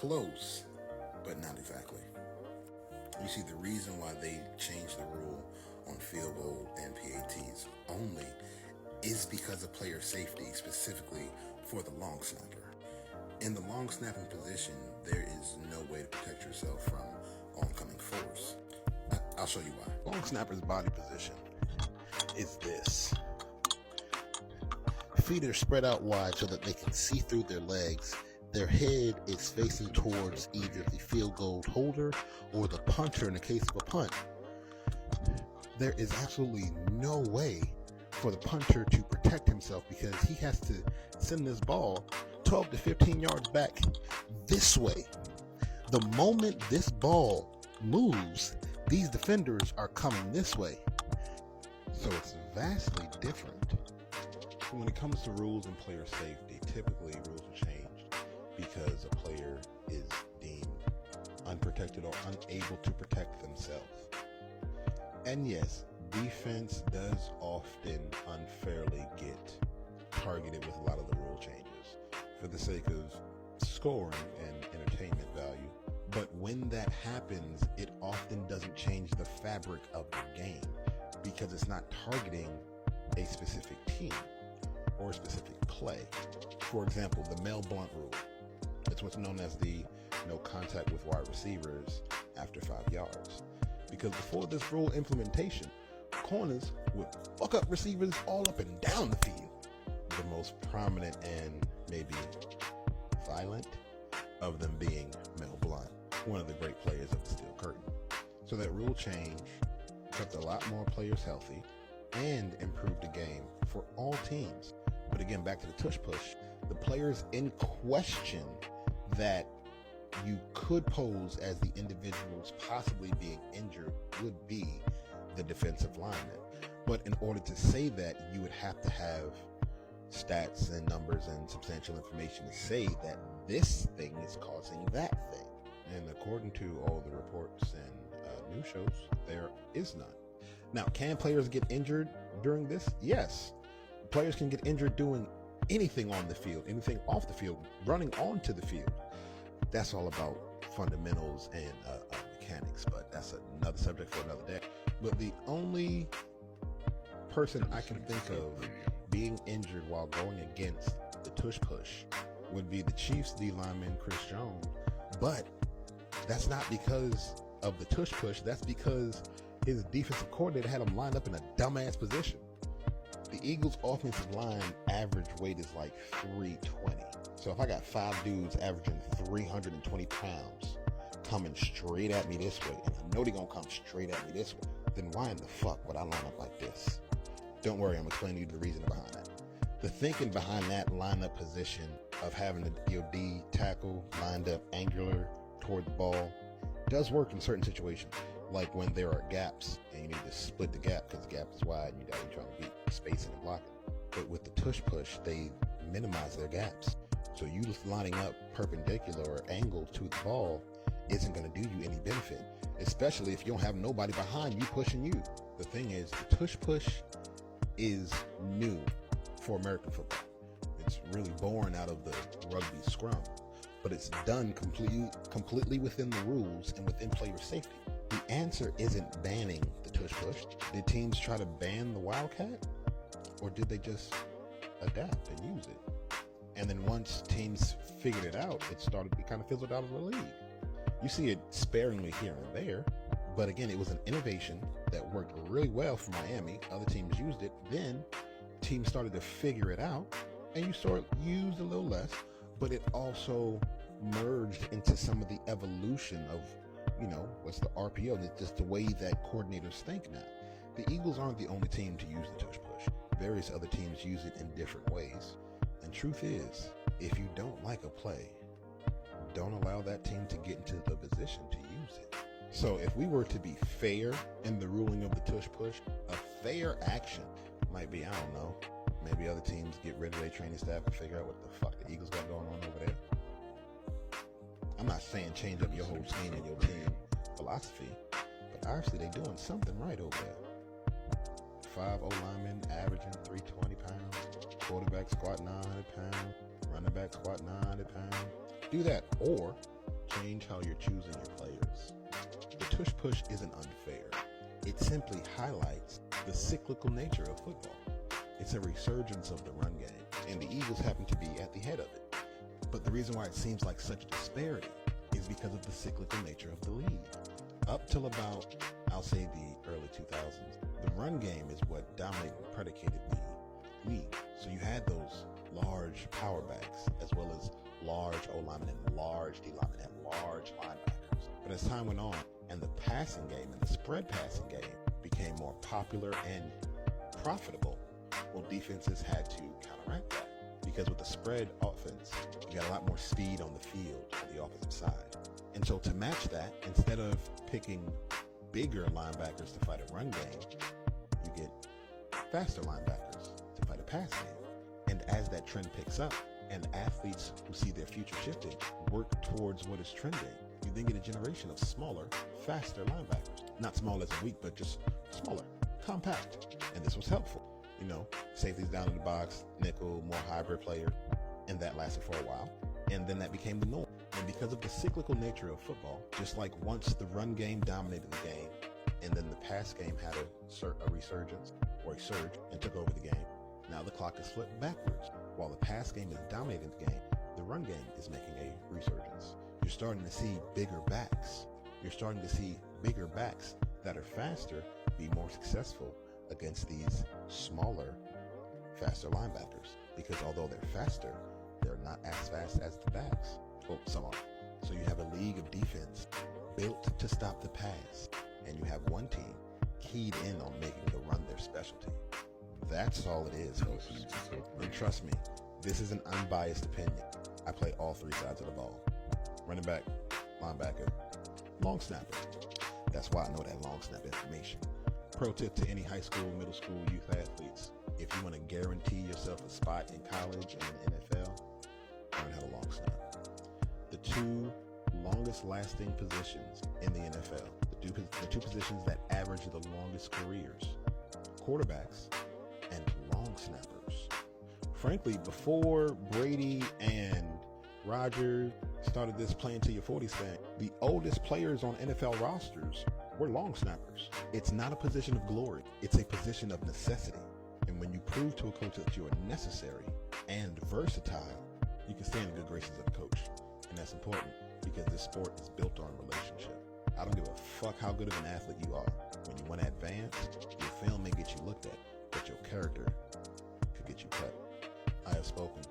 Close, but not exactly. You see, the reason why they changed the rule on field goal and PATs only is because of player safety, specifically for the long snapper. In the long snapping position, there is no way to protect yourself from oncoming force. I'll show you why. Long snapper's body position is this. Feet are spread out wide so that they can see through their legs. Their head is facing towards either the field goal holder or the punter in the case of a punt. There is absolutely no way for the punter to protect himself because he has to send this ball 12 to 15 yards back this way. The moment this ball moves, these defenders are coming this way. So it's vastly different. When it comes to rules and player safety, typically rules are changed because a player is deemed unprotected or unable to protect themselves. And yes, defense does often unfairly get targeted with a lot of the rule changes for the sake of scoring and entertainment value. But when that happens, it often doesn't change the fabric of the game because it's not targeting a specific team or a specific play. For example, the Mel Blunt rule. It's what's known as the no contact with wide receivers after 5 yards. Because before this rule implementation, corners would fuck up receivers all up and down the field. The most prominent and maybe violent of them being Mel Blunt, one of the great players of the Steel Curtain. So that rule change kept a lot more players healthy and improved the game for all teams. But again, back to the tush push, the players in question that you could pose as the individuals possibly being injured would be the defensive lineman. But in order to say that, you would have to have stats and numbers and substantial information to say that this thing is causing that thing. And according to all the reports and news shows, there is none. Now, can players get injured during this? Yes. Players can get injured doing anything on the field, anything off the field, running onto the field. That's all about fundamentals and mechanics, but that's another subject for another day. But the only person I can think of being injured while going against the tush push would be the Chiefs D lineman Chris Jones. But that's not because of the tush push. That's because his defensive coordinator had him lined up in a dumbass position. The Eagles' offensive line average weight is like 320. So if I got 5 dudes averaging 320 pounds coming straight at me this way, and I know they're going to come straight at me this way, then why in the fuck would I line up like this? Don't worry, I'm explaining to you the reason behind that. The thinking behind that lineup position of having your D tackle lined up angular toward the ball does work in certain situations, like when there are gaps and you need to split the gap because the gap is wide and you're trying to beat spacing and blocking. But with the tush push, they minimize their gaps. So you lining up perpendicular or angled to the ball isn't going to do you any benefit, especially if you don't have nobody behind you pushing you. The thing is, the tush push is new for American football. It's really born out of the rugby scrum, but it's done completely within the rules and within player safety. The answer isn't banning the tush push. Did teams try to ban the Wildcat? Or did they just adapt and use it? And then once teams figured it out, it kind of fizzled out of the league. You see it sparingly here and there, but again, it was an innovation that worked really well for Miami. Other teams used it. Then teams started to figure it out, and you sort of used a little less, but it also merged into some of the evolution of, what's the RPO? It's just the way that coordinators think now. The Eagles aren't the only team to use the tush push. Various other teams use it in different ways. And truth is, if you don't like a play, don't allow that team to get into the position to use it. So if we were to be fair in the ruling of the tush push, a fair action might be, I don't know, maybe other teams get rid of their training staff and figure out what the fuck the Eagles got going on over there. I'm not saying change up your whole scheme and your team philosophy, but obviously they're doing something right over there. 5 O-linemen averaging 320 pounds, quarterback squat 900 pounds, running back squat 900 pounds. Do that, or change how you're choosing your players. The tush push isn't unfair. It simply highlights the cyclical nature of football. It's a resurgence of the run game, and the Eagles happen to be at the head of it. But the reason why it seems like such a disparity is because of the cyclical nature of the league. Up till about, I'll say, the early 2000s, the run game is what dominated and predicated the league. So you had those large power backs, as well as large O-linemen and large D-linemen and large linebackers. But as time went on, and the passing game and the spread passing game became more popular and profitable, well, defenses had to counteract that. Because with the spread offense, you got a lot more speed on the field on the offensive side. And so to match that, instead of picking bigger linebackers to fight a run game, you get faster linebackers to fight a pass game. And as that trend picks up, and athletes who see their future shifting work towards what is trending, you then get a generation of smaller, faster linebackers. Not small as in weak, but just smaller, compact. And this was helpful. You know, safeties down in the box, nickel, more hybrid player, and that lasted for a while. And then that became the norm. And because of the cyclical nature of football, just like once the run game dominated the game, and then the pass game had a resurgence or a surge and took over the game, now the clock is flipped backwards. While the pass game is dominating the game, the run game is making a resurgence. You're starting to see bigger backs. You're starting to see bigger backs that are faster be more successful against these smaller, faster linebackers. Because although they're faster, they're not as fast as the backs. Well, some are. So you have a league of defense built to stop the pass, and you have one team keyed in on making the run their specialty. That's all it is, folks. And trust me, this is an unbiased opinion. I play all three sides of the ball. Running back, linebacker, long snapper. That's why I know that long snap information. Pro tip to any high school, middle school, youth athletes: if you want to guarantee yourself a spot in college and the NFL, learn how to long snap. The two longest lasting positions in the NFL, the two positions that average the longest careers: quarterbacks and long snappers. Frankly, before Brady and Rodgers started this playing to your 40s thing, the oldest players on NFL rosters were long snappers. It's not a position of glory. It's a position of necessity. And when you prove to a coach that you are necessary and versatile, you can stay in the good graces of a coach. And that's important because this sport is built on relationship. I don't give a fuck how good of an athlete you are. When you want to advance, your film may get you looked at, but your character could get you cut. I have spoken.